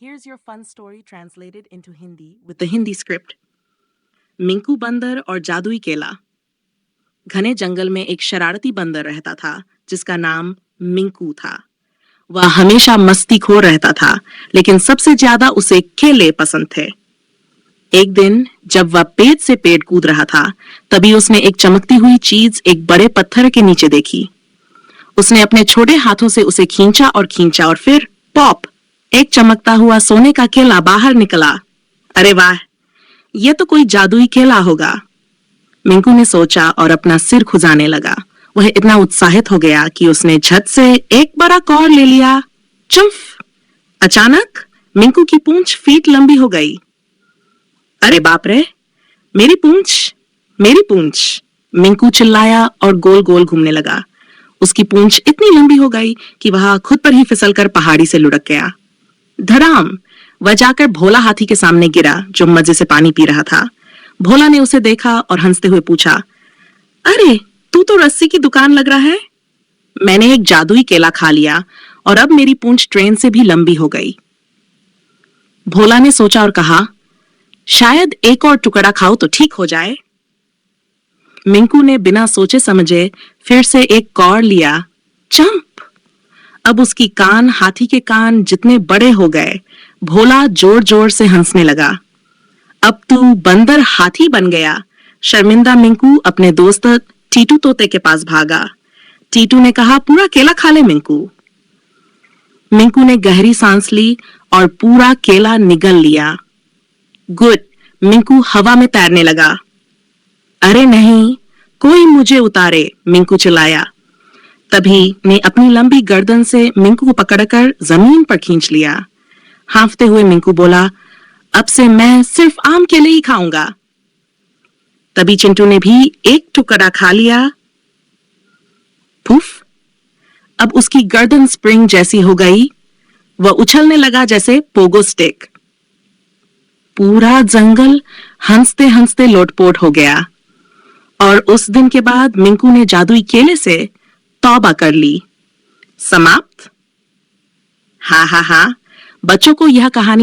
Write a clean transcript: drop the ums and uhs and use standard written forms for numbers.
Here's your fun story translated into Hindi with the Hindi script. Minku बंदर और जादुई केला। घने जंगल में एक शरारती बंदर रहता था जिसका नाम मिंकू था। वह हमेशा मस्तीखोर रहता था, लेकिन सबसे ज्यादा उसे केले पसंद थे। एक दिन जब वह पेड़ से पेड़ कूद रहा था, तभी उसने एक चमकती हुई चीज एक बड़े पत्थर के नीचे देखी। उसने अपने छोटे हाथों से उसे खींचा और फिर पॉप, एक चमकता हुआ सोने का केला बाहर निकला। अरे वाह, यह तो कोई जादुई केला होगा, मिंकू ने सोचा और अपना सिर खुजाने लगा। वह इतना उत्साहित हो गया कि उसने झट से एक बड़ा कौर ले लिया। चुम्फ! अचानक मिंकू की पूंछ फीट लंबी हो गई। अरे बाप रे, मेरी पूंछ, मेरी पूंछ! मिंकू चिल्लाया और गोल गोल घूमने लगा। उसकी पूंछ इतनी लंबी हो गई कि वह खुद पर ही फिसलकर पहाड़ी से लुढ़क गया। धड़ाम! वह जाकर भोला हाथी के सामने गिरा, जो मजे से पानी पी रहा था। भोला ने उसे देखा और हंसते हुए पूछा, अरे तू तो रस्सी की दुकान लग रहा है। मैंने एक जादुई केला खा लिया और अब मेरी पूंछ ट्रेन से भी लंबी हो गई। भोला ने सोचा और कहा, शायद एक और टुकड़ा खाओ तो ठीक हो जाए। मिंकू ने बिना सोचे समझे फिर से एक कौर लिया। चंप! अब उसकी कान हाथी के कान जितने बड़े हो गए। भोला जोर जोर से हंसने लगा। अब तू बंदर हाथी बन गया। शर्मिंदा मिंकू अपने दोस्त टीटू तोते के पास भागा। टीटू ने कहा, पूरा केला खा ले मिंकू। मिंकू ने गहरी सांस ली और पूरा केला निगल लिया। गुड! मिंकू हवा में तैरने लगा। अरे नहीं, कोई मुझे उतारे, मिंकू चिल्लाया। तभी ने अपनी लंबी गर्दन से मिंकू को पकड़कर जमीन पर खींच लिया। हांफते हुए मिंकू बोला, अब से मैं सिर्फ आम केले ही खाऊंगा। तभी चिंटू ने भी एक टुकड़ा खा लिया। पुफ! अब उसकी गर्दन स्प्रिंग जैसी हो गई। वह उछलने लगा जैसे पोगो स्टिक। पूरा जंगल हंसते हंसते लोटपोट हो गया और उस दिन के बाद मिंकू ने जादुई केले से तौबा कर ली। समाप्त। हाँ हाँ हाँ, बच्चों को यह कहानी